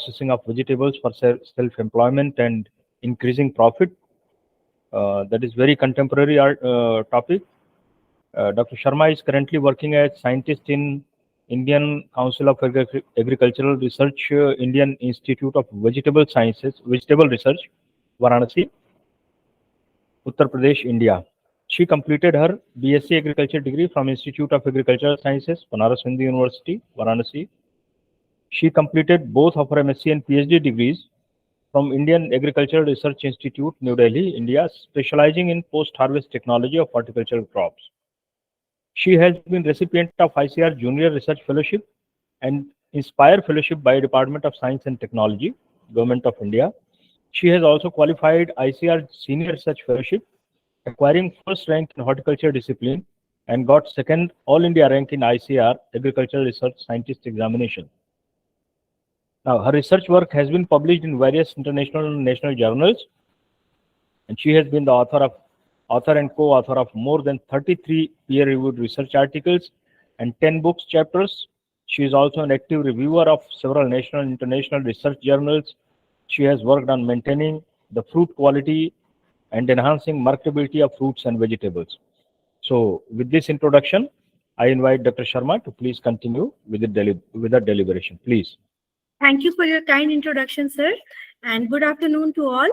processing of vegetables for self-employment and increasing profit. That is very contemporary topic. Dr. Sharma is currently working as scientist in Indian Council of Agricultural Research, Indian Institute of Vegetable Sciences, Vegetable Research, Varanasi, Uttar Pradesh, India. She completed her BSc Agriculture degree from Institute of Agricultural Sciences, Banaras Hindu University, Varanasi. She completed both of her MSc and PhD degrees from Indian Agricultural Research Institute, New Delhi, India, specializing in post-harvest technology of horticultural crops. She has been recipient of ICR Junior Research Fellowship and Inspire Fellowship by Department of Science and Technology, Government of India. She has also qualified ICR Senior Research Fellowship, acquiring first rank in horticulture discipline and got second All India rank in ICR Agricultural Research Scientist Examination. Now, her research work has been published in various international and national journals, and she has been the author and co-author of more than 33 peer-reviewed research articles and 10 books chapters. She is also an active reviewer of several national and international research journals. She has worked on maintaining the fruit quality and enhancing marketability of fruits and vegetables. So, with this introduction, I invite Dr. Sharma to please continue with the deliberation. Please. Thank you for your kind introduction, sir, and good afternoon to all.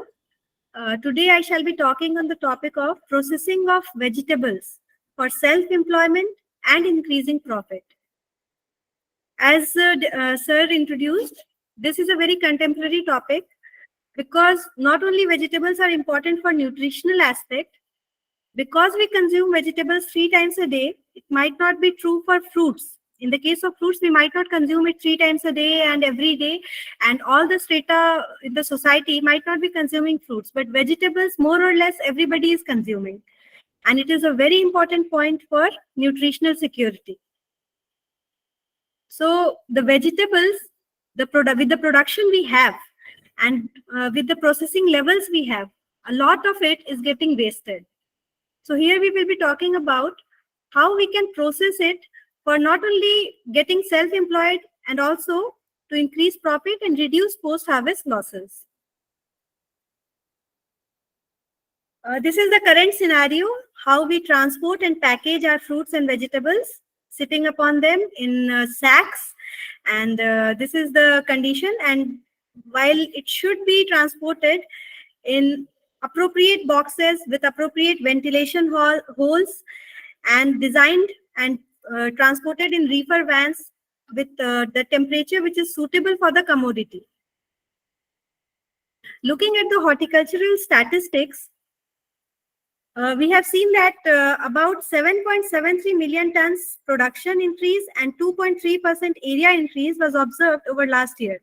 Today I shall be talking on the topic of processing of vegetables for self-employment and increasing profit. As sir introduced, this is a very contemporary topic because not only vegetables are important for nutritional aspect, because we consume vegetables 3 times a day, it might not be true for fruits. In the case of fruits, we might not consume it 3 times a day and every day, and all the strata in the society might not be consuming fruits, but vegetables, more or less, everybody is consuming. And it is a very important point for nutritional security. So the vegetables, with the production we have, and with the processing levels we have, a lot of it is getting wasted. So here we will be talking about how we can process it for not only getting self-employed and also to increase profit and reduce post-harvest losses. This is the current scenario, how we transport and package our fruits and vegetables, sitting upon them in sacks. And this is the condition. And while it should be transported in appropriate boxes with appropriate ventilation holes and designed and transported in reefer vans with the temperature which is suitable for the commodity. Looking at the horticultural statistics, we have seen that about 7.73 million tons production increase and 2.3% area increase was observed over last year.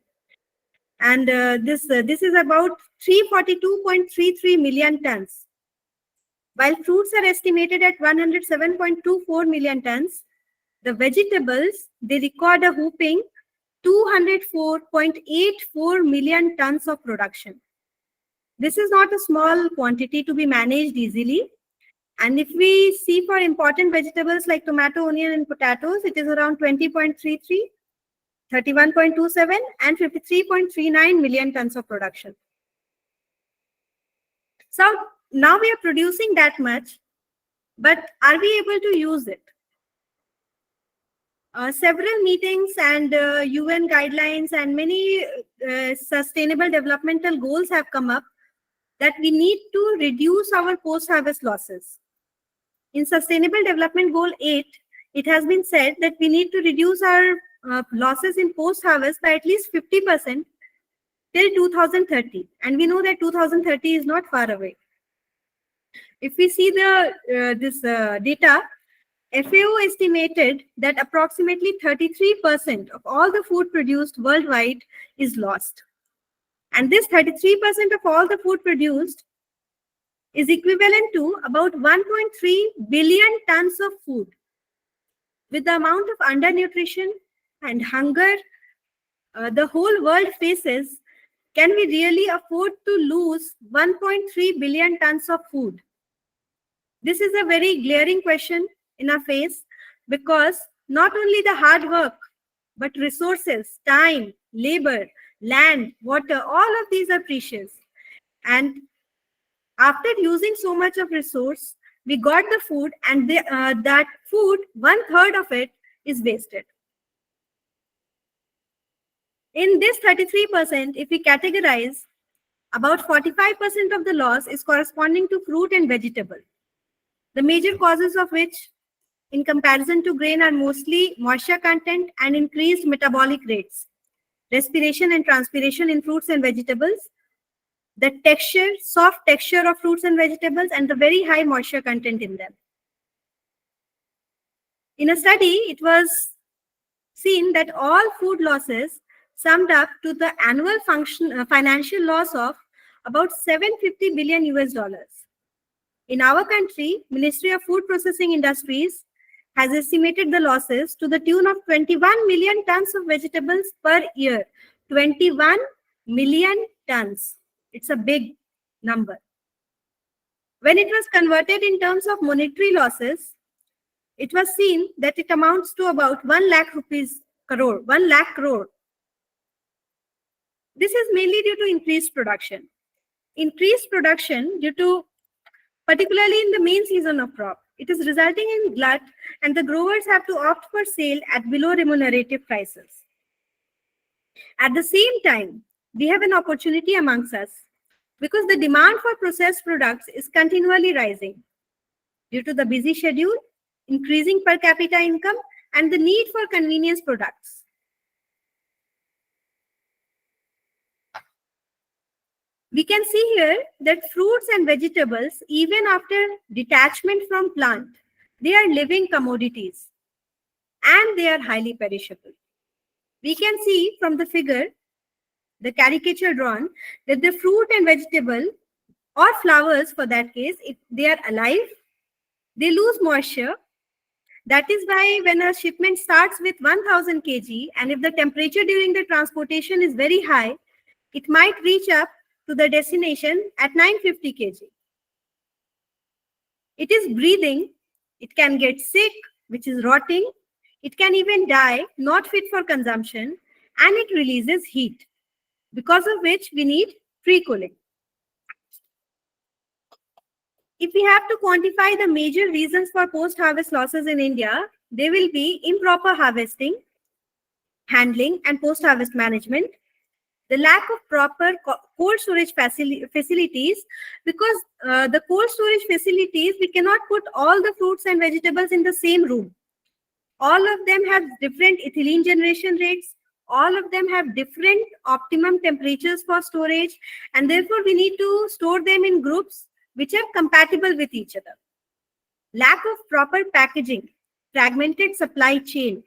And this is about 342.33 million tons. While fruits are estimated at 107.24 million tons, the vegetables, they record a whopping 204.84 million tons of production. This is not a small quantity to be managed easily. And if we see for important vegetables like tomato, onion, and potatoes, it is around 20.33, 31.27, and 53.39 million tons of production. So now we are producing that much, but are we able to use it? Several meetings and UN guidelines and many sustainable developmental goals have come up that we need to reduce our post-harvest losses. In Sustainable Development Goal 8, it has been said that we need to reduce our losses in post-harvest by at least 50% till 2030. And we know that 2030 is not far away. If we see this data, FAO estimated that approximately 33% of all the food produced worldwide is lost. And this 33% of all the food produced is equivalent to about 1.3 billion tons of food. With the amount of undernutrition and hunger the whole world faces, can we really afford to lose 1.3 billion tons of food? This is a very glaring question in our face, because not only the hard work, but resources, time, labor, land, water, all of these are precious. And after using so much of resource, we got the food, and that food, 1/3 of it is wasted. In this 33%, if we categorize, about 45% of the loss is corresponding to fruit and vegetable. The major causes of which, in comparison to grain, are mostly moisture content and increased metabolic rates, respiration and transpiration in fruits and vegetables, the texture, soft texture of fruits and vegetables, and the very high moisture content in them. In a study, it was seen that all food losses summed up to the annual financial loss of about 750 billion US dollars. In our country, Ministry of Food Processing Industries has estimated the losses to the tune of 21 million tons of vegetables per year. 21 million tons. It's a big number. When it was converted in terms of monetary losses, it was seen that it amounts to about 1 lakh rupees crore, 1 lakh crore. This is mainly due to increased production. Increased production due to, particularly in the main season of crop, it is resulting in glut, and the growers have to opt for sale at below remunerative prices. At the same time, we have an opportunity amongst us because the demand for processed products is continually rising due to the busy schedule, increasing per capita income, and the need for convenience products. We can see here that fruits and vegetables, even after detachment from plant, they are living commodities and they are highly perishable. We can see from the figure, the caricature drawn, that the fruit and vegetable or flowers, for that case, if they are alive, they lose moisture. That is why when a shipment starts with 1000 kg, and if the temperature during the transportation is very high, it might reach up to the destination at 950 kg. It is breathing, it can get sick, which is rotting, it can even die, not fit for consumption, and it releases heat, because of which we need pre-cooling. If we have to quantify the major reasons for post-harvest losses in India, they will be improper harvesting, handling, and post-harvest management, the lack of proper cold storage facilities, because the cold storage facilities, we cannot put all the fruits and vegetables in the same room. All of them have different ethylene generation rates. All of them have different optimum temperatures for storage, and therefore we need to store them in groups which are compatible with each other. Lack of proper packaging, fragmented supply chain,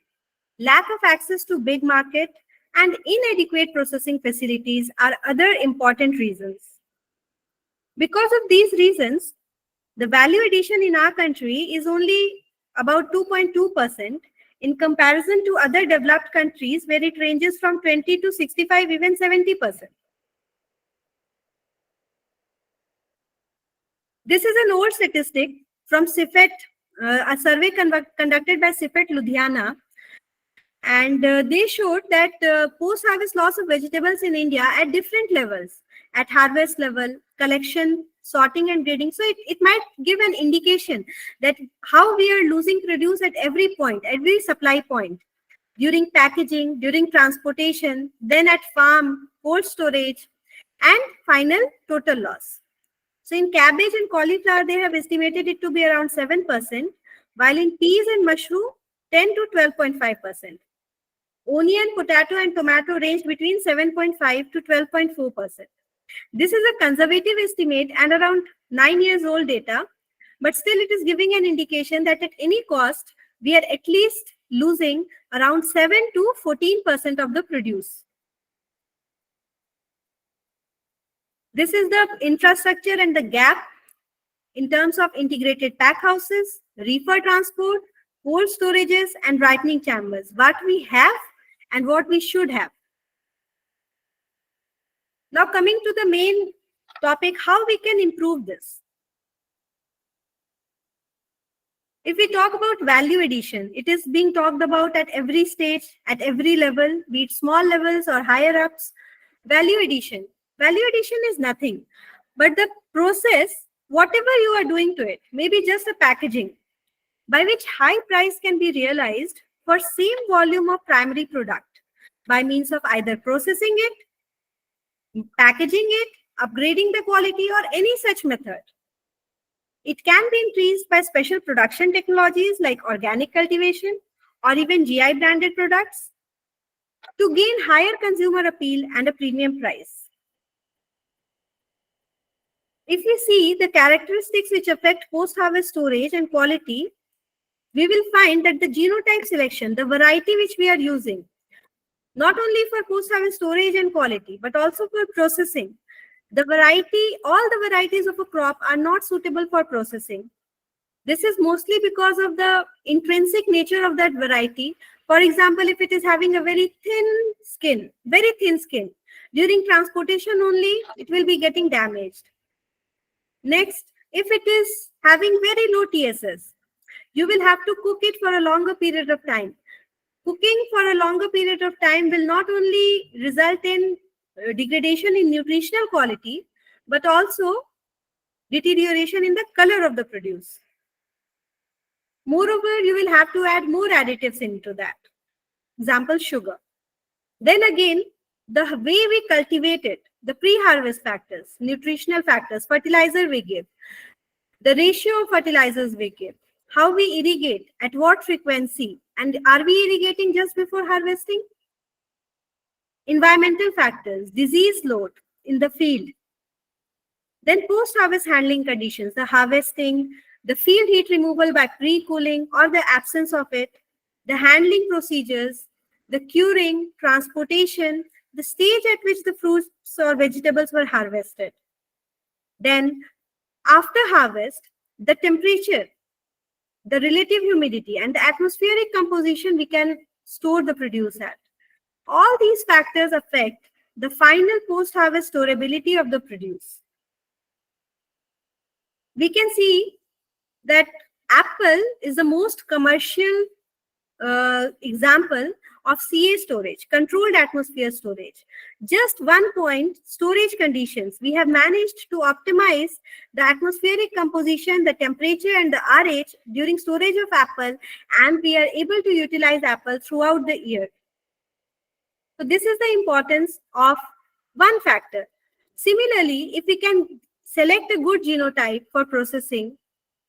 lack of access to big market, and inadequate processing facilities are other important reasons. Because of these reasons, the value addition in our country is only about 2.2% in comparison to other developed countries where it ranges from 20 to 65, even 70%. This is an old statistic from CIFET, a survey conducted by CIFET Ludhiana, and they showed that post-harvest loss of vegetables in India at different levels, at harvest level, collection, sorting and grading. So it might give an indication that how we are losing produce at every point, every supply point, during packaging, during transportation, then at farm, cold storage, and final total loss. So in cabbage and cauliflower, they have estimated it to be around 7%, while in peas and mushroom, 10 to 12.5%. Onion, potato, and tomato range between 7.5 to 12.4%. This is a conservative estimate and around 9 years old data, but still it is giving an indication that at any cost, we are at least losing around 7 to 14% of the produce. This is the infrastructure and the gap in terms of integrated pack houses, reefer transport, cold storages, and ripening chambers. What we have and what we should have. Now coming to the main topic, how we can improve this. If we talk about value addition, it is being talked about at every stage, at every level, be it small levels or higher ups. Value addition. Value addition is nothing but the process, whatever you are doing to it, maybe just a packaging, by which high price can be realized for same volume of primary product by means of either processing it, packaging it, upgrading the quality, or any such method. It can be increased by special production technologies like organic cultivation or even GI branded products to gain higher consumer appeal and a premium price. If we see the characteristics which affect post-harvest storage and quality, we will find that the genotype selection, the variety which we are using, not only for post-harvest storage and quality, but also for processing. All the varieties of a crop are not suitable for processing. This is mostly because of the intrinsic nature of that variety. For example, if it is having a very thin skin, during transportation only, it will be getting damaged. Next, if it is having very low TSS, you will have to cook it for a longer period of time. Cooking for a longer period of time will not only result in degradation in nutritional quality, but also deterioration in the color of the produce. Moreover, you will have to add more additives into that. Example, sugar. Then again, the way we cultivate it, the pre-harvest factors, nutritional factors, fertilizer we give, the ratio of fertilizers we give, how we irrigate, at what frequency, and are we irrigating just before harvesting? Environmental factors, disease load in the field. Then post-harvest handling conditions, the harvesting, the field heat removal by pre-cooling or the absence of it, the handling procedures, the curing, transportation, the stage at which the fruits or vegetables were harvested. Then after harvest, the temperature, the relative humidity, and the atmospheric composition we can store the produce at. All these factors affect the final post-harvest storability of the produce. We can see that apple is the most commercial example of CA storage, controlled atmosphere storage. Just 1 point, storage conditions. We have managed to optimize the atmospheric composition, the temperature, and the RH during storage of apple, and we are able to utilize apple throughout the year. So this is the importance of one factor. Similarly, if we can select a good genotype for processing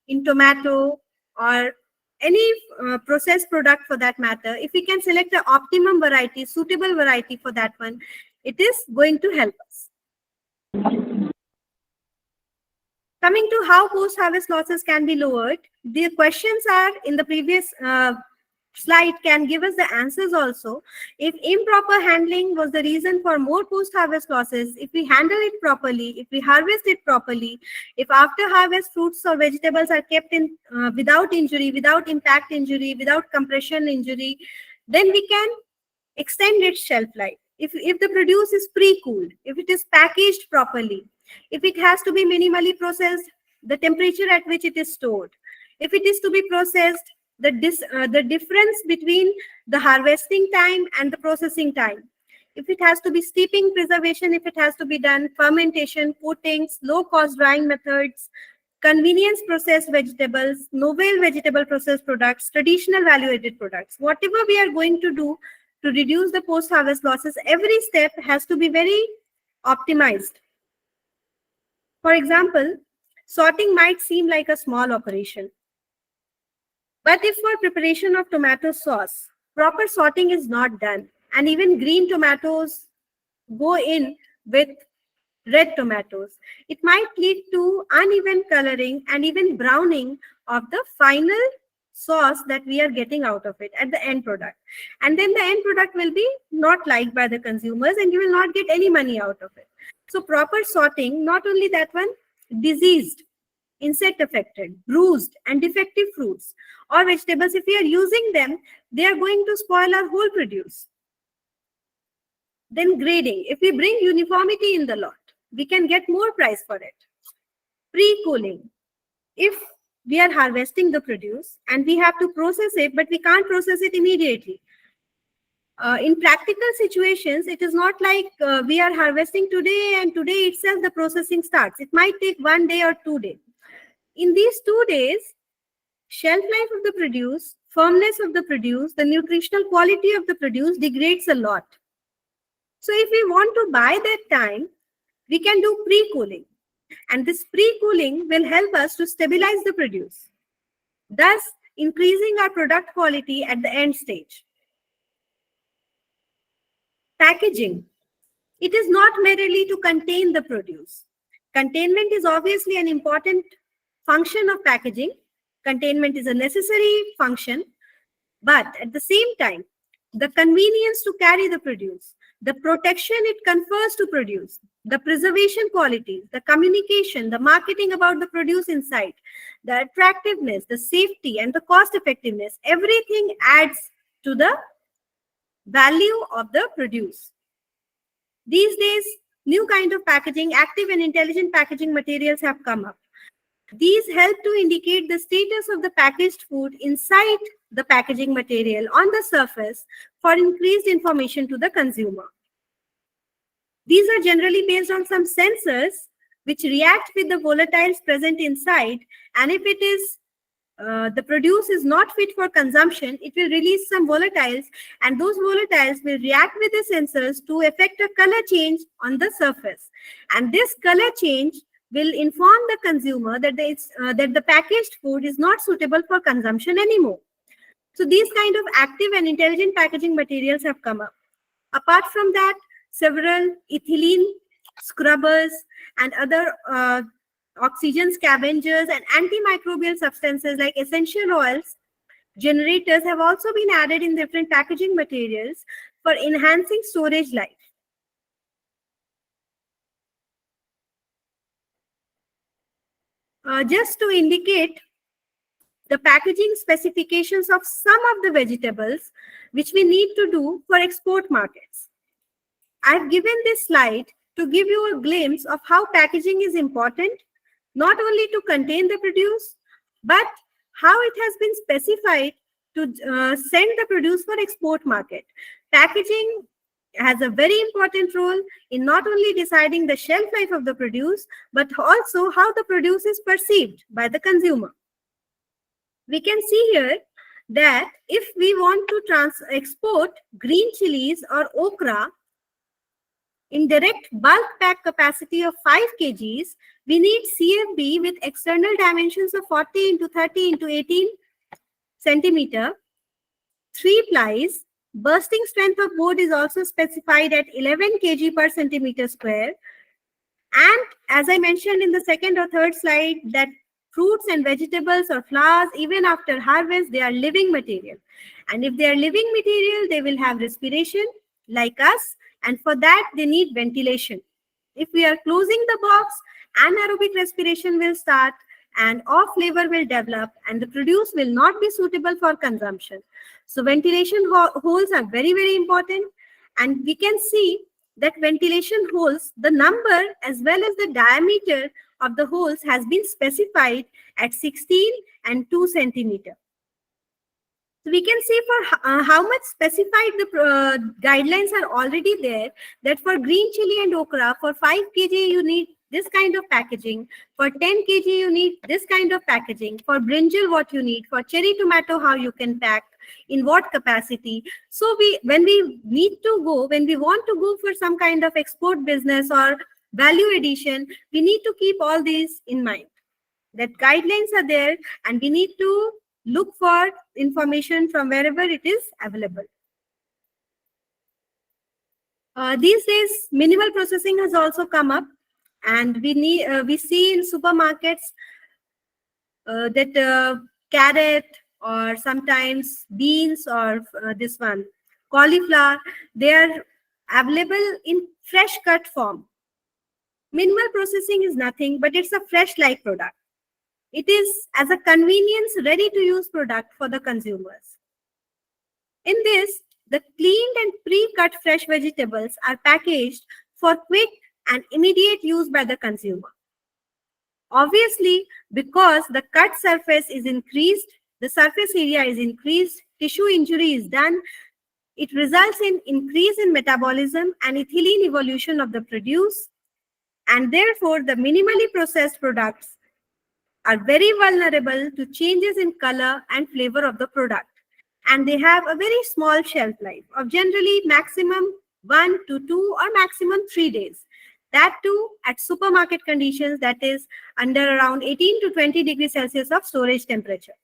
in tomato or any processed product for that matter, if we can select the optimum variety, suitable variety for that one, it is going to help us. Coming to how post-harvest losses can be lowered, the questions are in the previous slide can give us the answers also. If improper handling was the reason for more post-harvest losses, if we handle it properly, if we harvest it properly, if after harvest fruits or vegetables are kept in without injury, without impact injury, without compression injury, then we can extend its shelf life. If the produce is pre-cooled, if it is packaged properly, if it has to be minimally processed, the temperature at which it is stored, if it is to be processed, the difference between the harvesting time and the processing time. If it has to be steeping preservation, if it has to be done, fermentation, coatings, low-cost drying methods, convenience processed vegetables, novel vegetable processed products, traditional value-added products. Whatever we are going to do to reduce the post-harvest losses, every step has to be very optimized. For example, sorting might seem like a small operation. But if for preparation of tomato sauce, proper sorting is not done, and even green tomatoes go in with red tomatoes, it might lead to uneven coloring and even browning of the final sauce that we are getting out of it at the end product. And then the end product will be not liked by the consumers and you will not get any money out of it. So proper sorting, not only that one, diseased, insect affected, bruised, and defective fruits or vegetables, if we are using them, they are going to spoil our whole produce. Then grading. If we bring uniformity in the lot, we can get more price for it. Pre-cooling. If we are harvesting the produce and we have to process it, but we can't process it immediately. In practical situations, it is not like we are harvesting today and today itself the processing starts. It might take 1 day or 2 days. In these 2 days, shelf life of the produce, firmness of the produce, the nutritional quality of the produce degrades a lot. So if we want to buy that time, we can do pre-cooling. And this pre-cooling will help us to stabilize the produce, thus increasing our product quality at the end stage. Packaging. It is not merely to contain the produce. Containment is obviously an important function of packaging. Containment is a necessary function, but at the same time, the convenience to carry the produce, the protection it confers to produce, the preservation qualities, the communication, the marketing about the produce inside, the attractiveness, the safety, and the cost effectiveness, everything adds to the value of the produce. These days, new kind of packaging, active and intelligent packaging materials have come up. These help to indicate the status of the packaged food inside the packaging material on the surface for increased information to the consumer. These are generally based on some sensors which react with the volatiles present inside, and if it is the produce is not fit for consumption, it will release some volatiles, and those volatiles will react with the sensors to effect a color change on the surface. And this color change will inform the consumer that the packaged food is not suitable for consumption anymore. So these kind of active and intelligent packaging materials have come up. Apart from that, several ethylene scrubbers and other oxygen scavengers and antimicrobial substances like essential oils generators have also been added in different packaging materials for enhancing storage life. Just to indicate the packaging specifications of some of the vegetables which we need to do for export markets. I've given this slide to give you a glimpse of how packaging is important, not only to contain the produce, but how it has been specified to send the produce for export market. Packaging has a very important role in not only deciding the shelf life of the produce, but also how the produce is perceived by the consumer. We can see here that if we want to export green chilies or okra in direct bulk pack capacity of 5 kgs, we need CFB with external dimensions of 40 into 30 into 18 centimeter, 3 plies. Bursting strength of board is also specified at 11 kg per centimeter square. And as I mentioned in the second or third slide, that fruits and vegetables or flowers, even after harvest, they are living material. And if they are living material, they will have respiration like us. And for that, they need ventilation. If we are closing the box, anaerobic respiration will start and off flavor will develop and the produce will not be suitable for consumption. So ventilation holes are very, very important. And we can see that ventilation holes, the number as well as the diameter of the holes has been specified at 16 and 2 centimeter. So we can see for how much specified the guidelines are already there, that for green chili and okra, for 5 kg you need this kind of packaging, for 10 kg you need this kind of packaging, for brinjal what you need, for cherry tomato how you can pack, in what capacity. So when we want to go for some kind of export business or value addition, we need to keep all these in mind. That guidelines are there and we need to look for information from wherever it is available. These days, minimal processing has also come up, and we see in supermarkets that carrot or sometimes beans or this one cauliflower, they are available in fresh cut form. Minimal processing is nothing but it's a fresh like product. It is as a convenience ready to use product for the consumers. In this, the cleaned and pre-cut fresh vegetables are packaged for quick and immediate use by the consumer. Obviously, because the cut surface is increased, the surface area is increased, tissue injury is done, It results in increase in metabolism and ethylene evolution of the produce, and therefore the minimally processed products are very vulnerable to changes in color and flavor of the product. And they have a very small shelf life of generally maximum 1 to 2 or maximum 3 days. That too at supermarket conditions, that is under around 18 to 20 degrees Celsius of storage temperature.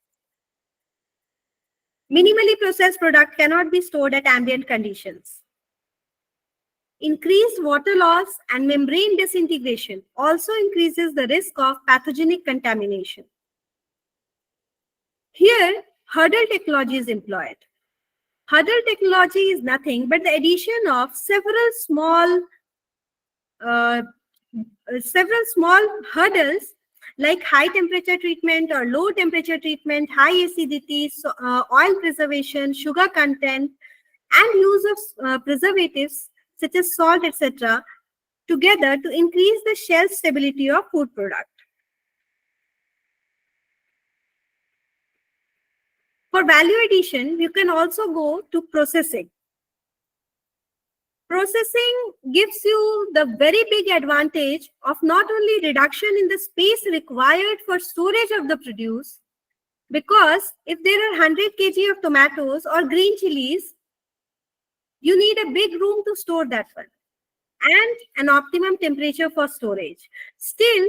Minimally processed product cannot be stored at ambient conditions. Increased water loss and membrane disintegration also increases the risk of pathogenic contamination. Here, hurdle technology is employed. Hurdle technology is nothing but the addition of several small hurdles like high temperature treatment or low temperature treatment, high acidity, oil preservation, sugar content, and use of preservatives such as salt, etc., together to increase the shelf stability of food product. For value addition, you can also go to processing. Processing gives you the very big advantage of not only reduction in the space required for storage of the produce, because if there are 100 kg of tomatoes or green chilies, you need a big room to store that one and an optimum temperature for storage. Still,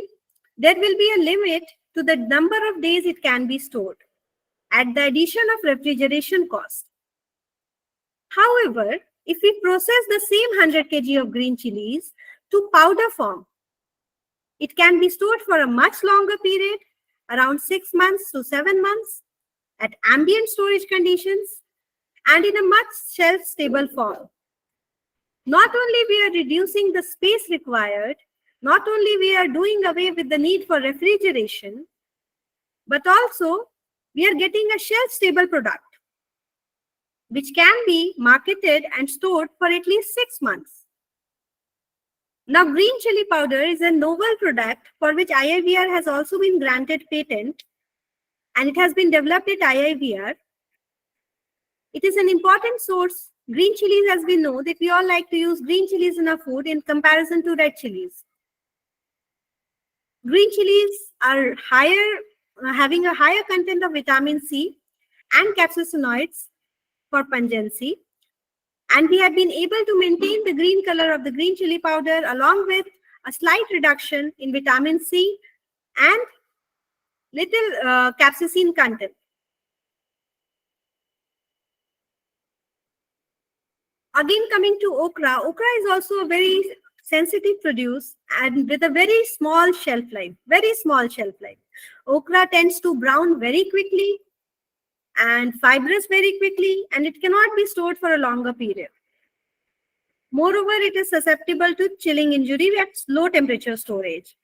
there will be a limit to the number of days it can be stored at the addition of refrigeration cost. However, if we process the same 100 kg of green chilies to powder form, it can be stored for a much longer period, around 6 months to 7 months, at ambient storage conditions and in a much shelf-stable form. Not only we are reducing the space required, not only we are doing away with the need for refrigeration, but also we are getting a shelf-stable product, which can be marketed and stored for at least 6 months. Now, green chili powder is a novel product for which IIVR has also been granted patent, and it has been developed at IIVR. It is an important source. Green chilies, as we know, that we all like to use green chilies in our food in comparison to red chilies. Green chilies are having a higher content of vitamin C and capsaicinoids for pungency. And we have been able to maintain the green color of the green chili powder along with a slight reduction in vitamin C and little capsaicin content. Again, coming to okra, okra is also a very sensitive produce and with a very small shelf life, very small shelf life. Okra tends to brown very quickly and fibrous very quickly, and it cannot be stored for a longer period. Moreover, it is susceptible to chilling injury at low temperature storage.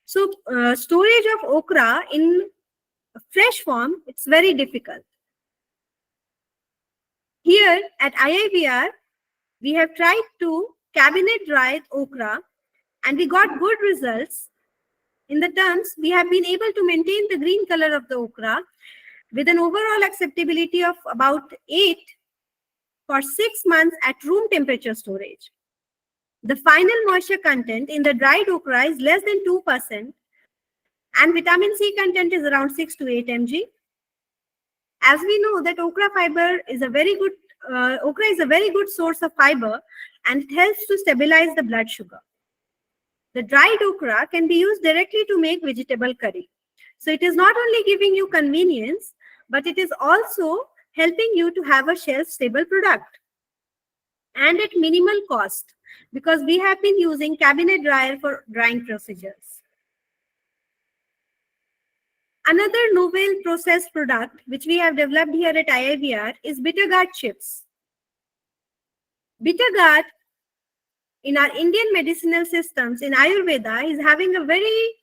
So, storage of okra in fresh form, it's very difficult. Here at IIVR, we have tried to cabinet dry okra and we got good results. In the terms, we have been able to maintain the green color of the okra with an overall acceptability of about 8 for 6 months at room temperature storage. The final moisture content in the dried okra is less than 2% and vitamin C content is around 6 to 8 mg. As we know that okra is a very good source of fiber and it helps to stabilize the blood sugar. The dried okra can be used directly to make vegetable curry. So it is not only giving you convenience, but it is also helping you to have a shelf-stable product and at minimal cost because we have been using cabinet dryer for drying procedures. Another novel processed product which we have developed here at IIVR is bitter gourd chips. Bitter gourd in our Indian medicinal systems in Ayurveda is having a very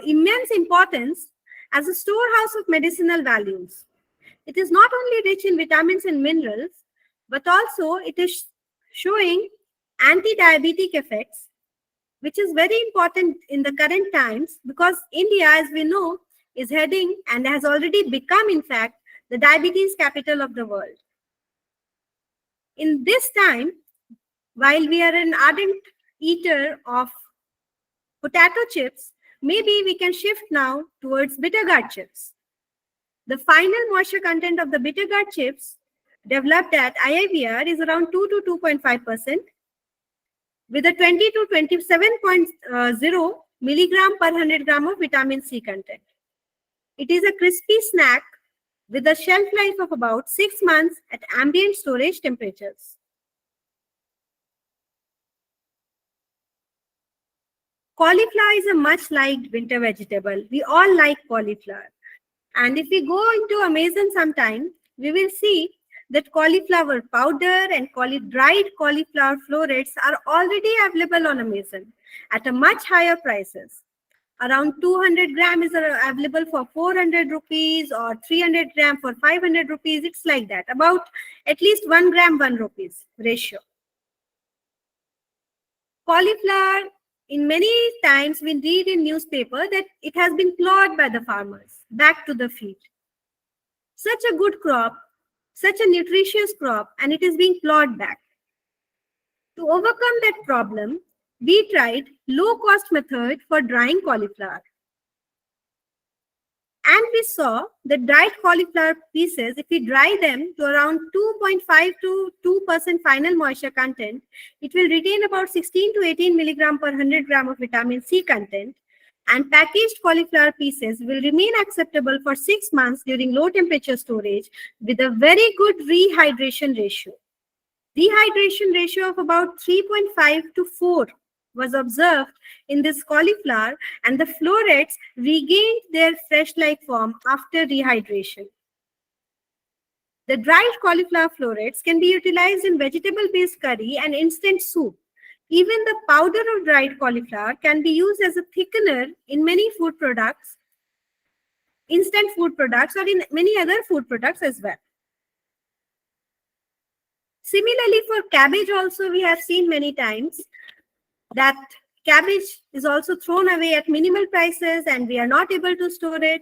immense importance as a storehouse of medicinal values. It is not only rich in vitamins and minerals, but also it is showing anti-diabetic effects, which is very important in the current times because India, as we know, is heading and has already become, in fact, the diabetes capital of the world. In this time, while we are an ardent eater of potato chips, maybe we can shift now towards bitter gourd chips. The final moisture content of the bitter gourd chips developed at IIVR is around 2 to 2.5%, with a 20 to 27.0 milligram per 100 gram of vitamin C content. It is a crispy snack with a shelf life of about 6 months at ambient storage temperatures. Cauliflower is a much liked winter vegetable. We all like cauliflower. And if we go into Amazon sometime, we will see that cauliflower powder and dried cauliflower florets are already available on Amazon at a much higher prices. Around 200 gram is available for 400 rupees or 300 gram for 500 rupees. It's like that, about at least 1 gram, 1 rupees ratio. Cauliflower, in many times we read in newspaper that it has been plowed by the farmers back to the field. Such a good crop, such a nutritious crop, and it is being plowed back. To overcome that problem, we tried low-cost method for drying cauliflower. And we saw the dried cauliflower pieces, if we dry them to around 2.5 to 2% final moisture content, it will retain about 16 to 18 milligram per 100 gram of vitamin C content. And packaged cauliflower pieces will remain acceptable for 6 months during low temperature storage with a very good rehydration ratio. Dehydration ratio of about 3.5 to 4 was observed in this cauliflower, and the florets regained their fresh-like form after rehydration. The dried cauliflower florets can be utilized in vegetable-based curry and instant soup. Even the powder of dried cauliflower can be used as a thickener in many food products, instant food products, or in many other food products as well. Similarly, for cabbage also, we have seen many times that cabbage is also thrown away at minimal prices and we are not able to store it,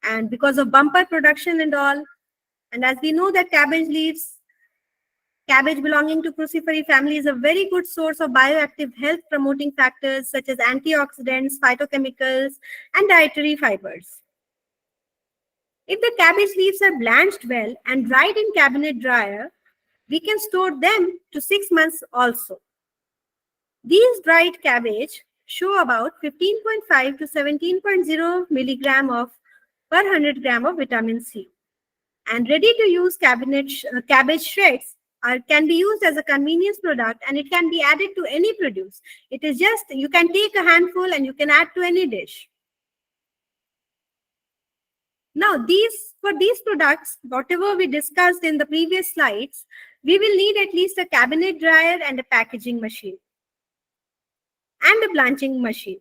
and because of bumper production and all. And as we know that cabbage leaves, cabbage belonging to crucifery family is a very good source of bioactive health promoting factors such as antioxidants, phytochemicals, and dietary fibers. If the cabbage leaves are blanched well and dried in cabinet dryer, we can store them to 6 months also. These dried cabbage show about 15.5 to 17.0 milligram of per 100 gram of vitamin C. And ready-to-use cabbage shreds can be used as a convenience product, and it can be added to any produce. It is just, you can take a handful and you can add to any dish. Now, for these products, whatever we discussed in the previous slides, we will need at least a cabinet dryer and a packaging machine and a blanching machine.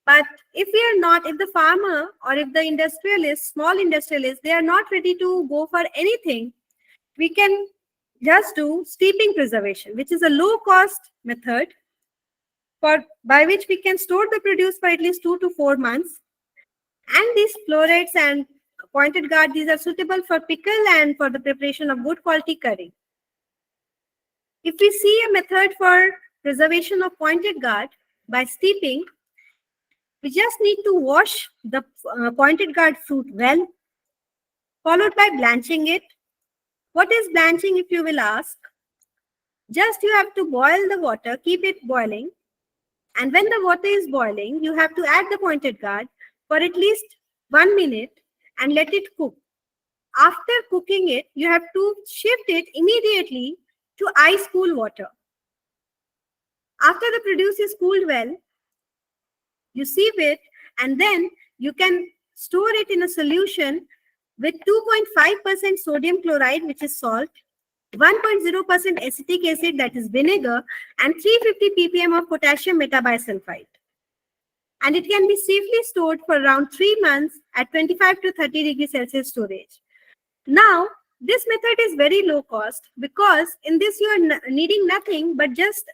But if the farmer or if the industrialist, small industrialist, they are not ready to go for anything, we can just do steeping preservation, which is a low-cost method by which we can store the produce for at least 2 to 4 months. And these florets and pointed gourd, these are suitable for pickle and for the preparation of good quality curry. If we see a method for preservation of pointed gourd by steeping, we just need to wash the pointed gourd fruit well, followed by blanching it. What is blanching, if you will ask? Just you have to boil the water, keep it boiling. And when the water is boiling, you have to add the pointed gourd for at least 1 minute and let it cook. After cooking it, you have to shift it immediately to ice cool water. After the produce is cooled well, you sieve it, and then you can store it in a solution with 2.5% sodium chloride, which is salt, 1.0% acetic acid, that is vinegar, and 350 ppm of potassium metabisulfite. And it can be safely stored for around 3 months at 25 to 30 degrees Celsius storage. Now, this method is very low cost because in this you are needing nothing but just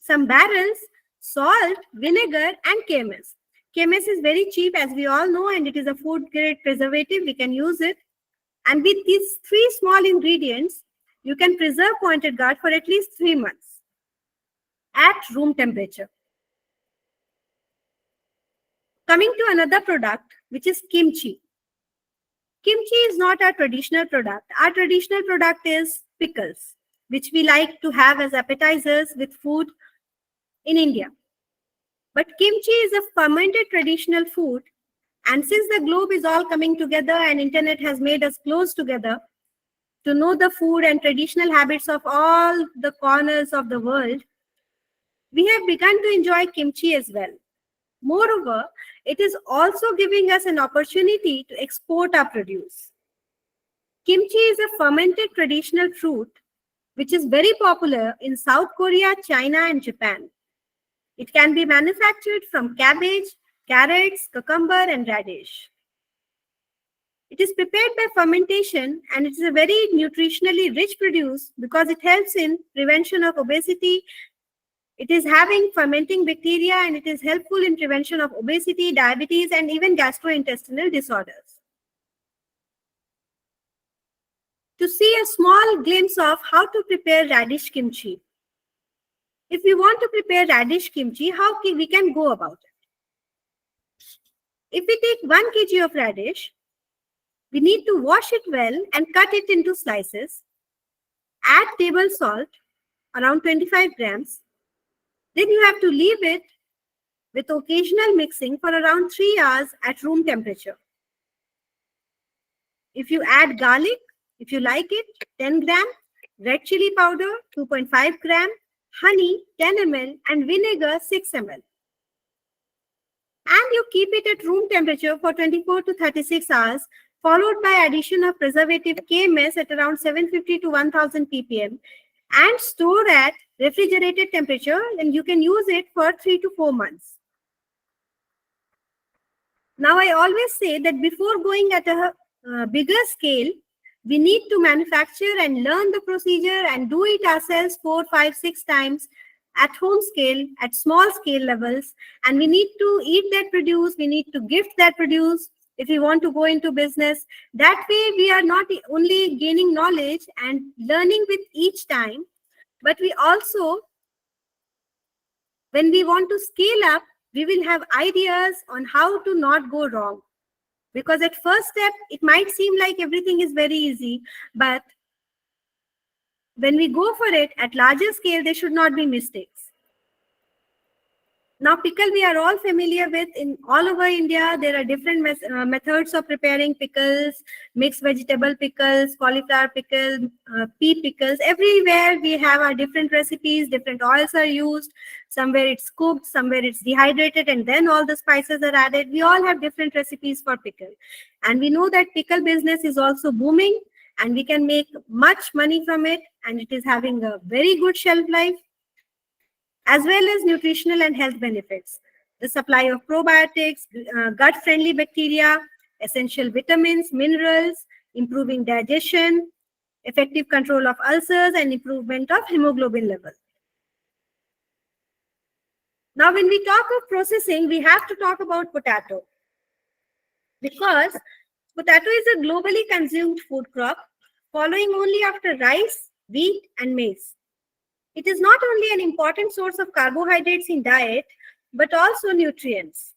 some barrels, salt, vinegar, and KMS. KMS is very cheap, as we all know, and it is a food grade preservative. We can use it. And with these 3 small ingredients, You can preserve pointed gourd for at least 3 months at room temperature. Coming to another product, which is kimchi. Kimchi is not our traditional product. Our traditional product is pickles, which we like to have as appetizers with food in India. But kimchi is a fermented traditional food, and since the globe is all coming together and internet has made us close together to know the food and traditional habits of all the corners of the world, we have begun to enjoy kimchi as well. Moreover, it is also giving us an opportunity to export our produce. Kimchi is a fermented traditional fruit which is very popular in South Korea, China, and Japan. It can be manufactured from cabbage, carrots, cucumber, and radish. It is prepared by fermentation and it is a very nutritionally rich produce because it helps in prevention of obesity. It is having fermenting bacteria and it is helpful in prevention of obesity, diabetes, and even gastrointestinal disorders. To see a small glimpse of how to prepare radish kimchi. If we want to prepare radish kimchi, how we can go about it? If we take 1 kg of radish, we need to wash it well and cut it into slices. Add table salt, around 25 grams. Then you have to leave it with occasional mixing for around 3 hours at room temperature. If you add garlic, if you like it, 10 gram, red chili powder, 2.5 gram, honey, 10 ml, and vinegar, 6 ml. And you keep it at room temperature for 24 to 36 hours, followed by addition of preservative KMS at around 750 to 1000 ppm, and store at refrigerated temperature, and you can use it for 3 to 4 months. Now, I always say that before going at a bigger scale, we need to manufacture and learn the procedure and do it ourselves 4, 5, 6 times at home scale, at small scale levels. And we need to eat that produce. We need to gift that produce if we want to go into business. That way, we are not only gaining knowledge and learning with each time, but we also, when we want to scale up, we will have ideas on how to not go wrong. Because at first step, it might seem like everything is very easy, but when we go for it at larger scale, there should not be mistakes. Now, pickle we are all familiar with. In all over India, there are different methods of preparing pickles, mixed vegetable pickles, cauliflower pickle, pea pickles. Everywhere we have our different recipes, different oils are used. Somewhere it's cooked, somewhere it's dehydrated, and then all the spices are added. We all have different recipes for pickle. And we know that pickle business is also booming and we can make much money from it, and it is having a very good shelf life, as well as nutritional and health benefits. The supply of probiotics, gut-friendly bacteria, essential vitamins, minerals, improving digestion, effective control of ulcers, and improvement of hemoglobin level. Now, when we talk of processing, we have to talk about potato. Because potato is a globally consumed food crop, following only after rice, wheat, and maize. It is not only an important source of carbohydrates in diet, but also nutrients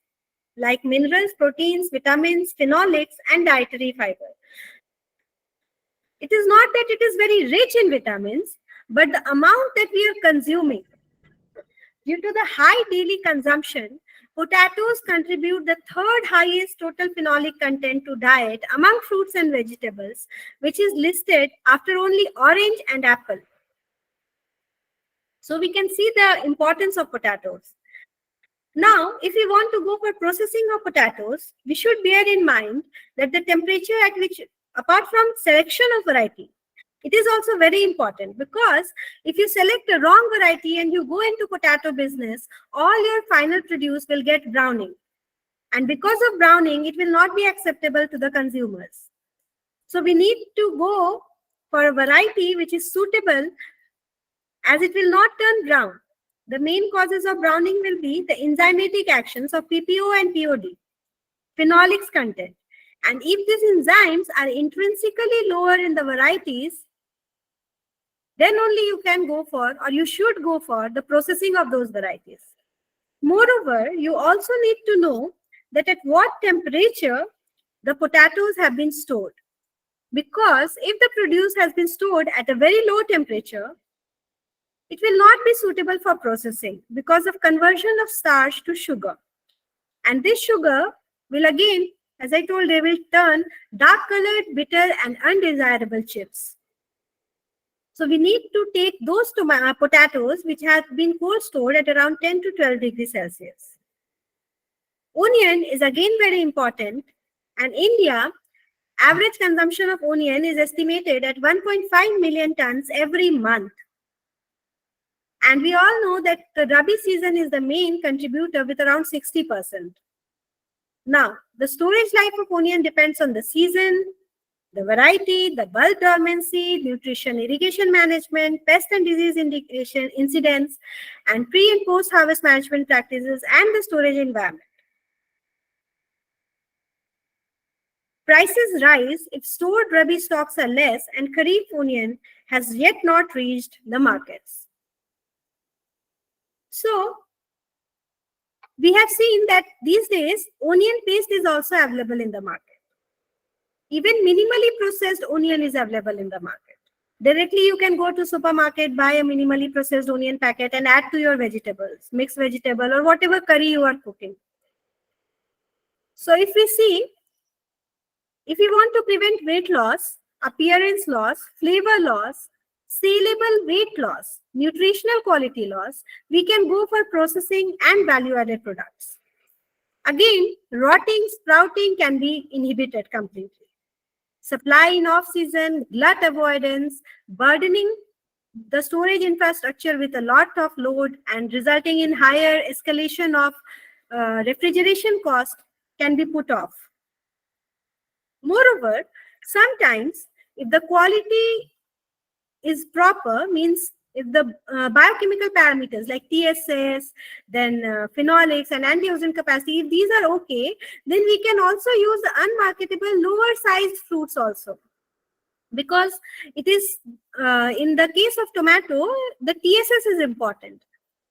like minerals, proteins, vitamins, phenolics, and dietary fiber. It is not that it is very rich in vitamins, but the amount that we are consuming. Due to the high daily consumption, potatoes contribute the 3rd highest total phenolic content to diet among fruits and vegetables, which is listed after only orange and apple. So we can see the importance of potatoes. Now, if we want to go for processing of potatoes, we should bear in mind that the temperature at which, apart from selection of variety, it is also very important, because if you select a wrong variety and you go into potato business, all your final produce will get browning. And because of browning, it will not be acceptable to the consumers. So we need to go for a variety which is suitable, as it will not turn brown. The main causes of browning will be the enzymatic actions of PPO and POD, phenolics content. And if these enzymes are intrinsically lower in the varieties, then only you can go for, or you should go for, the processing of those varieties. Moreover, you also need to know that at what temperature the potatoes have been stored. Because if the produce has been stored at a very low temperature, it will not be suitable for processing because of conversion of starch to sugar. And this sugar will again, as I told, they will turn dark colored, bitter and undesirable chips. So we need to take those potatoes which have been cold stored at around 10 to 12 degrees Celsius. Onion is again very important, and India average consumption of onion is estimated at 1.5 million tons every month. And we all know that the Rabi season is the main contributor with around 60%. Now, the storage life of onion depends on the season, the variety, the bulb dormancy, nutrition, irrigation management, pest and disease indication incidents, and pre and post harvest management practices, and the storage environment. Prices rise if stored Rabi stocks are less and Kharif onion has yet not reached the markets. So, we have seen that these days onion paste is also available in the market. Even minimally processed onion is available in the market. Directly you can go to supermarket, buy a minimally processed onion packet and add to your vegetables, mixed vegetable or whatever curry you are cooking. So if we see, if we want to prevent weight loss, appearance loss, flavor loss, saleable weight loss, nutritional quality loss, we can go for processing and value-added products. Again, rotting, sprouting can be inhibited completely. Supply in off-season, glut avoidance, burdening the storage infrastructure with a lot of load and resulting in higher escalation of refrigeration cost can be put off. Moreover, sometimes if the quality is proper, means if the biochemical parameters like TSS, then phenolics and antioxidant capacity, if these are okay, then we can also use the unmarketable lower sized fruits also. Because it is, in the case of tomato, the TSS is important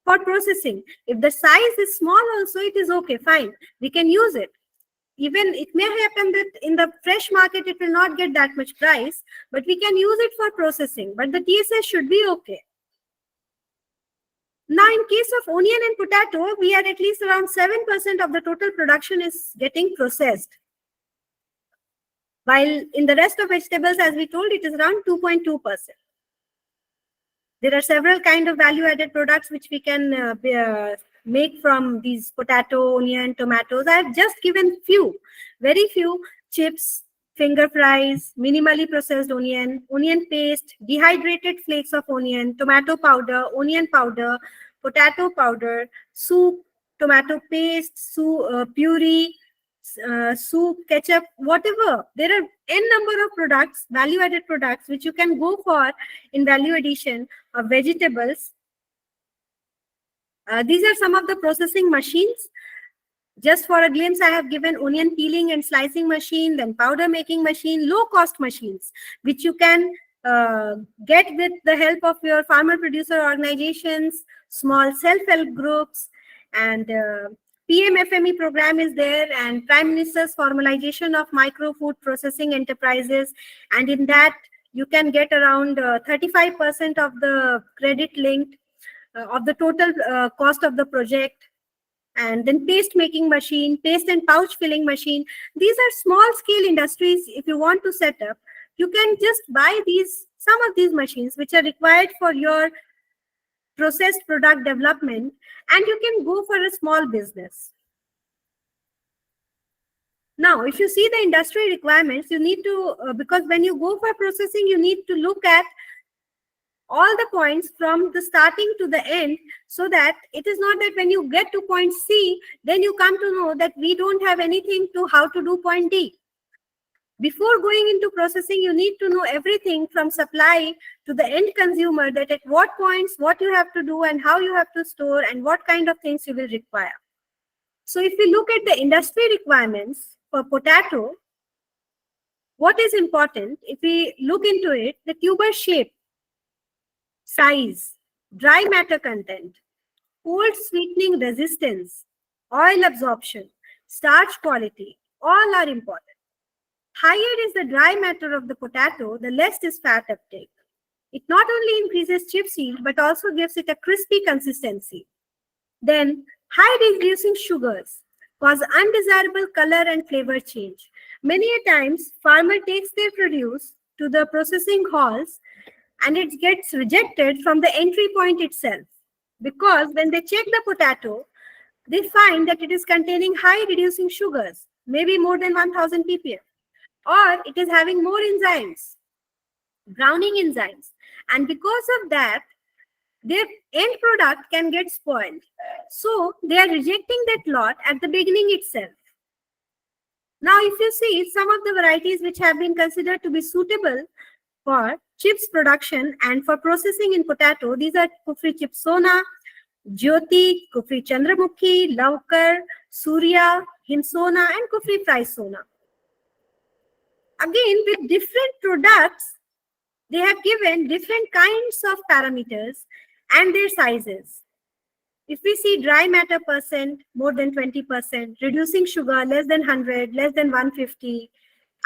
for processing. If the size is small also, it is okay, fine. We can use it. Even it may happen that in the fresh market, it will not get that much price, but we can use it for processing. But the TSS should be okay. Now, in case of onion and potato, we are at least around 7% of the total production is getting processed. While in the rest of vegetables, as we told, it is around 2.2%. There are several kinds of value-added products which we can make from these potato, onion, tomatoes. I have just given few, very few: chips, finger fries, minimally processed onion, onion paste, dehydrated flakes of onion, tomato powder, onion powder, potato powder, soup, tomato paste, puree, soup, ketchup, whatever. There are n number of products, value-added products, which you can go for in value addition of vegetables. These are some of the processing machines. Just for a glimpse, I have given onion peeling and slicing machine, then powder making machine, low-cost machines, which you can get with the help of your farmer-producer organizations, small self-help groups, and PMFME program is there, and Prime Minister's formalization of micro food processing enterprises. And in that, you can get around 35% of the credit linked of the total cost of the project. And then paste making machine, paste and pouch filling machine. These are small scale industries. If you want to set up, you can just buy some of these machines which are required for your processed product development, and you can go for a small business. Now, if you see the industry requirements, you need to, because when you go for processing, you need to look at all the points from the starting to the end, so that it is not that when you get to point C, then you come to know that we don't have anything to how to do point D. Before going into processing, you need to know everything from supply to the end consumer, that at what points, what you have to do and how you have to store and what kind of things you will require. So if we look at the industry requirements for potato, what is important, if we look into it, the tuber shape. size, dry matter content, cold sweetening resistance, oil absorption, starch quality, all are important. Higher is the dry matter of the potato, the less is fat uptake. It not only increases chips yield but also gives it a crispy consistency. Then, high reducing sugars cause undesirable color and flavor change. Many a times, farmer takes their produce to the processing halls and it gets rejected from the entry point itself because when they check the potato, they find that it is containing high reducing sugars, maybe more than 1000 ppm, or it is having more enzymes, browning enzymes. And because of that, their end product can get spoiled. So they are rejecting that lot at the beginning itself. Now, if you see some of the varieties which have been considered to be suitable for chips production and for processing in potato, these are Kufri Chip Sona, Jyoti, Kufri Chandramukhi, Laukar, Surya, Hinsona, and Kufri Fry Sona. Again, with different products, they have given different kinds of parameters and their sizes. If we see dry matter percent, more than 20%, reducing sugar, less than 100, less than 150,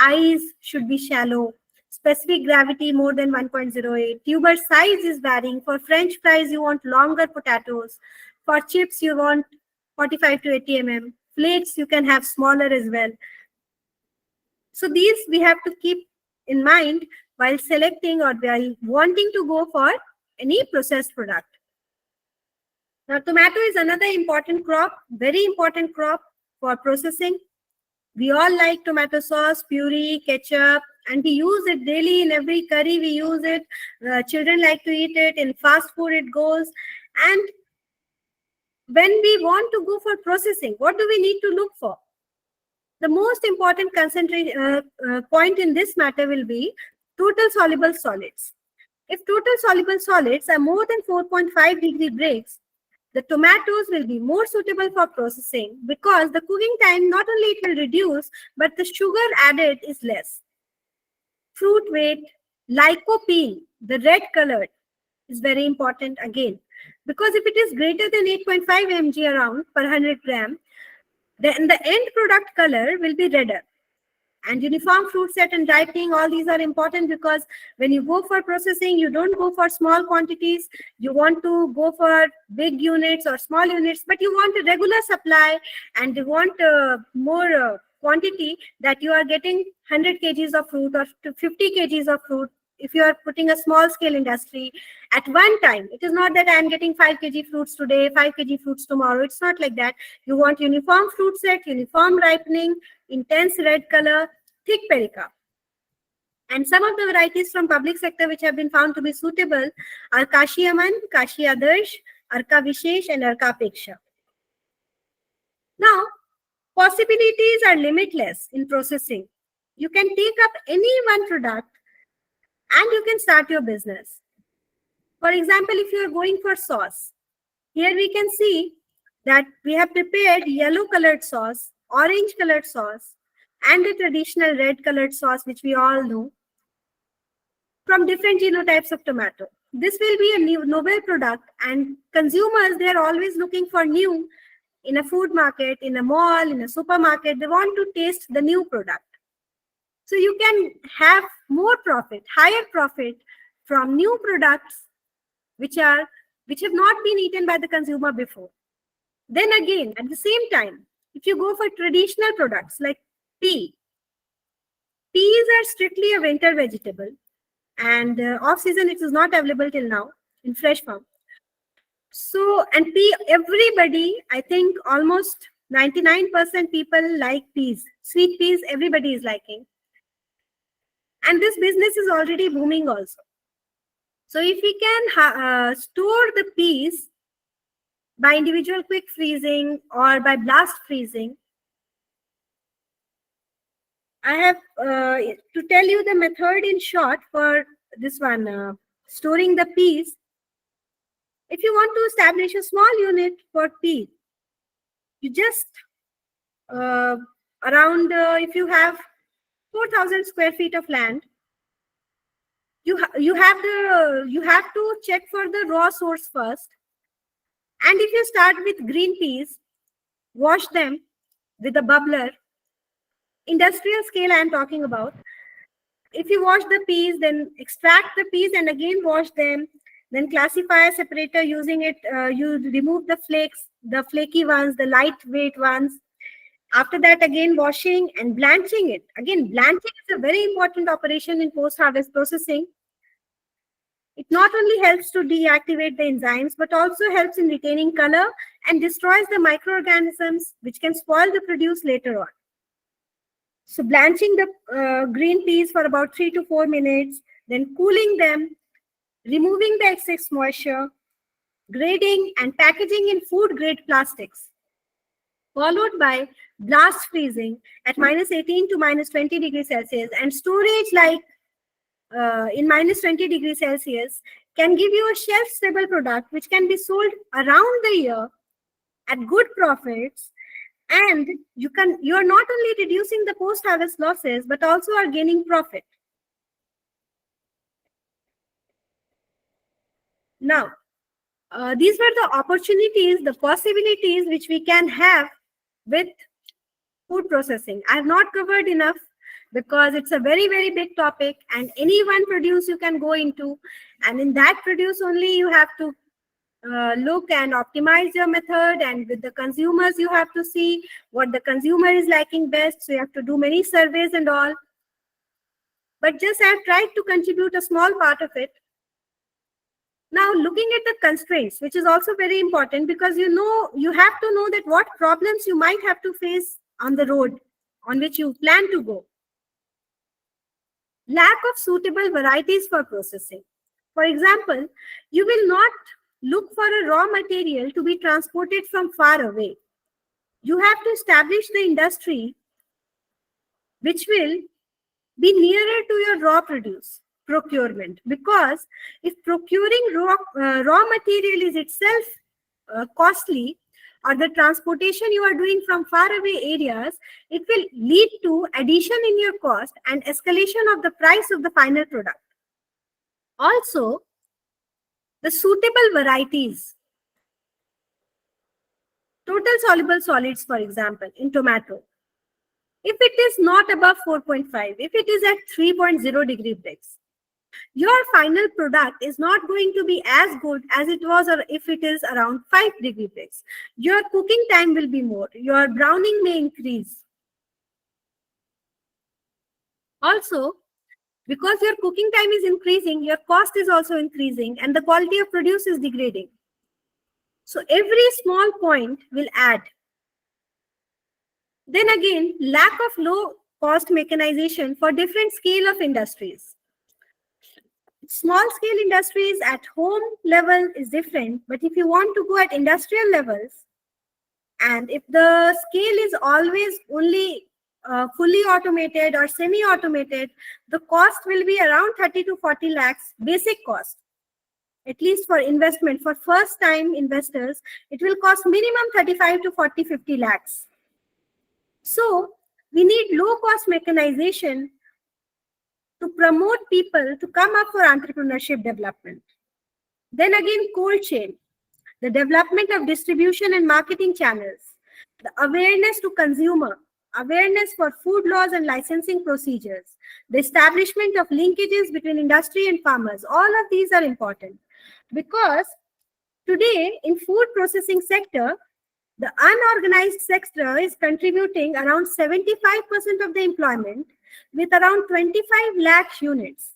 eyes should be shallow, specific gravity more than 1.08, tuber size is varying. For French fries, you want longer potatoes. For chips, you want 45 to 80 mm. Flakes, you can have smaller as well. So these we have to keep in mind while selecting or while wanting to go for any processed product. Now, tomato is another important crop, very important crop for processing. We all like tomato sauce, puree, ketchup, and we use it daily in every curry. We use it. Children like to eat it. In fast food, it goes. And when we want to go for processing, what do we need to look for? The most important point in this matter will be total soluble solids. If total soluble solids are more than 4.5 degree breaks, the tomatoes will be more suitable for processing because the cooking time not only it will reduce, but the sugar added is less. Fruit weight, lycopene, the red colored, is very important again. Because if it is greater than 8.5 mg around per 100 gram, then the end product color will be redder. And uniform fruit set and ripening, all these are important because when you go for processing, you don't go for small quantities. You want to go for big units or small units, but you want a regular supply and you want more quantity that you are getting 100 kgs of fruit or 50 kgs of fruit. If you are putting a small scale industry at one time, it is not that I am getting 5 kg fruits today, 5 kg fruits tomorrow. It's not like that. You want uniform fruit set, uniform ripening, intense red color, thick pericarp. And some of the varieties from public sector which have been found to be suitable are Kashi Aman, Kashi Adarsh, Arka Vishesh, and Arka Apeksha. Now, possibilities are limitless in processing. You can take up any one product and you can start your business. For example, if you are going for sauce, here we can see that we have prepared yellow colored sauce, orange colored sauce, and the traditional red colored sauce, which we all know, from different genotypes of tomato. This will be a new novel product, and consumers, they are always looking for new in a food market, in a mall, in a supermarket. They want to taste the new product. So you can have more profit, higher profit from new products which have not been eaten by the consumer before. Then again, at the same time, if you go for traditional products like peas are strictly a winter vegetable, and off season it is not available till now in fresh form. So, and everybody, I think almost 99% people like peas. Sweet peas, everybody is liking. And this business is already booming also. So if we can store the peas by individual quick freezing or by blast freezing, I have to tell you the method in short for this one, storing the peas. If you want to establish a small unit for peas, you just if you have 4,000 square feet of land, you have to check for the raw source first. And if you start with green peas, wash them with a bubbler. Industrial scale I am talking about. If you wash the peas, then extract the peas and again wash them. Then classify a separator using it. You remove the flakes, the flaky ones, the lightweight ones. After that, again washing and blanching it. Again, blanching is a very important operation in post-harvest processing. It not only helps to deactivate the enzymes, but also helps in retaining color and destroys the microorganisms which can spoil the produce later on. So blanching the green peas for about 3 to 4 minutes, then cooling them, removing the excess moisture, grading and packaging in food grade plastics, followed by blast freezing at -18 to -20 degrees Celsius, and storage like in -20 degrees Celsius can give you a shelf stable product which can be sold around the year at good profits. And you are not only reducing the post-harvest losses, but also are gaining profit. Now, these were the opportunities, the possibilities which we can have with food processing. I have not covered enough because it's a very, very big topic, and any one produce you can go into. And in that produce only you have to look and optimize your method, and with the consumers you have to see what the consumer is liking best. So you have to do many surveys and all, but just I have tried to contribute a small part of it. Now, looking at the constraints, which is also very important, because you have to know that what problems you might have to face on the road on which you plan to go. Lack of suitable varieties for processing. For example, you will not look for a raw material to be transported from far away. You have to establish the industry which will be nearer to your raw produce procurement, because if procuring raw material is itself costly, or the transportation you are doing from far away areas, it will lead to addition in your cost and escalation of the price of the final product. Also, the suitable varieties. Total soluble solids, for example, in tomato. If it is not above 4.5, if it is at 3.0 degree Brix, your final product is not going to be as good as it was, or if it is around 5 degree Brix. Your cooking time will be more. Your browning may increase. Also, because your cooking time is increasing, your cost is also increasing, and the quality of produce is degrading. So every small point will add. Then again, lack of low cost mechanization for different scale of industries. Small scale industries at home level is different, but if you want to go at industrial levels, and if the scale is always only fully automated or semi-automated, the cost will be around 30 to 40 lakhs basic cost. At least for investment, for first time investors, it will cost minimum 35 to 40, 50 lakhs. So we need low cost mechanization to promote people to come up for entrepreneurship development. Then again, cold chain, the development of distribution and marketing channels, the awareness to consumer, awareness for food laws and licensing procedures, the establishment of linkages between industry and farmers. All of these are important, because today in food processing sector, the unorganized sector is contributing around 75% of the employment, with around 25 lakh units.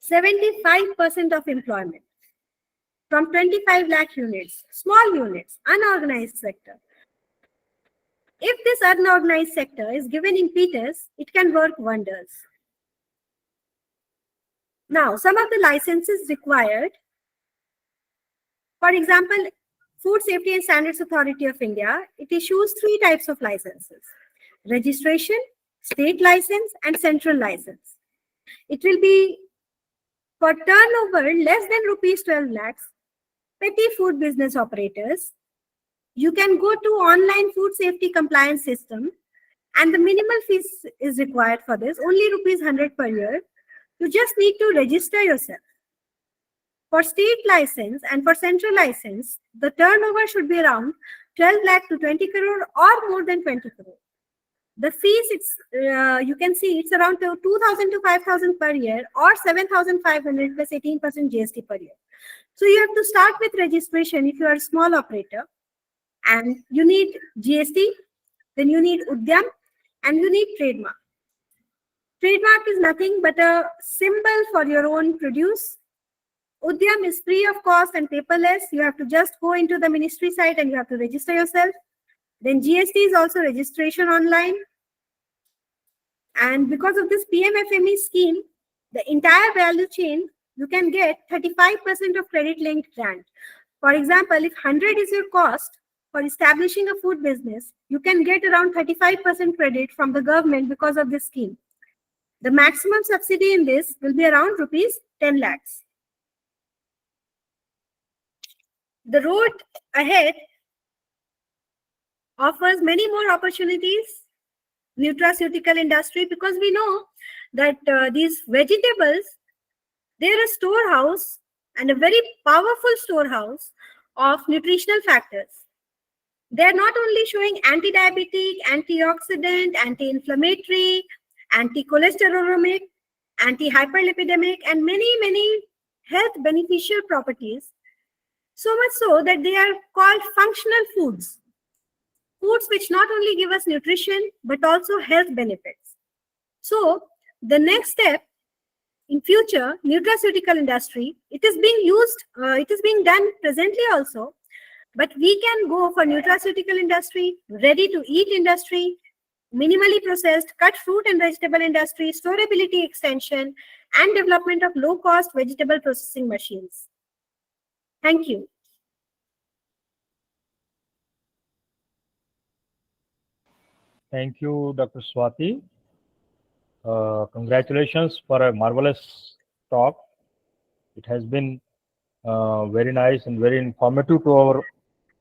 75% of employment from 25 lakh units, small units, unorganized sector. If this unorganized sector is given impetus, it can work wonders. Now, some of the licenses required. For example, Food Safety and Standards Authority of India, it issues 3 types of licenses: registration, state license, and central license. It will be for turnover less than rupees 12 lakhs, petty food business operators. You can go to online food safety compliance system, and the minimal fees is required for this, only rupees 100 per year. You just need to register yourself. For state license and for central license, the turnover should be around 12 lakh to 20 crore or more than 20 crore. The fees, you can see it's around 2,000 to 5,000 per year or 7,500 plus 18% GST per year. So you have to start with registration if you are a small operator, and you need GST, then you need Udyam, and you need trademark. Trademark is nothing but a symbol for your own produce. Udyam is free of cost and paperless. You have to just go into the ministry site and you have to register yourself. Then GST is also registration online. And because of this PMFME scheme, the entire value chain, you can get 35% of credit linked grant. For example, if 100 is your cost for establishing a food business, you can get around 35% credit from the government because of this scheme. The maximum subsidy in this will be around rupees 10 lakhs. The road ahead offers many more opportunities, nutraceutical industry, because we know that these vegetables, they're a storehouse and a very powerful storehouse of nutritional factors. They're not only showing anti-diabetic, antioxidant, anti-inflammatory, anti-cholesterolomic, anti-hyperlipidemic, and many health beneficial properties. So much so that they are called functional foods. Foods which not only give us nutrition, but also health benefits. So the next step in future, nutraceutical industry, it is being used, it is being done presently also, but we can go for nutraceutical industry, ready to eat industry, minimally processed, cut fruit and vegetable industry, storability extension, and development of low cost vegetable processing machines. Thank you. Thank you, Dr. Swati. Congratulations for a marvelous talk. It has been very nice and very informative to our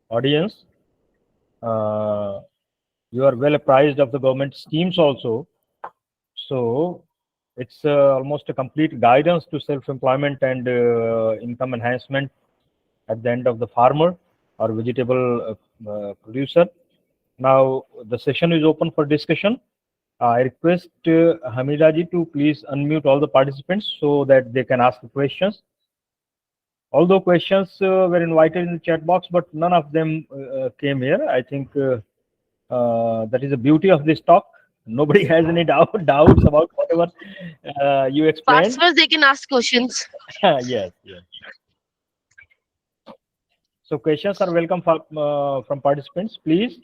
audience. You are well apprised of the government schemes also. So it's almost a complete guidance to self-employment and income enhancement at the end of the farmer or vegetable producer. Now the session is open for discussion. I request Hamida ji to please unmute all the participants so that they can ask the questions. Although questions were invited in the chat box, but none of them came here. I think that is the beauty of this talk. Nobody has any doubts about whatever you explained. Participants, they can ask questions. Yes, yes. So questions are welcome from participants. Please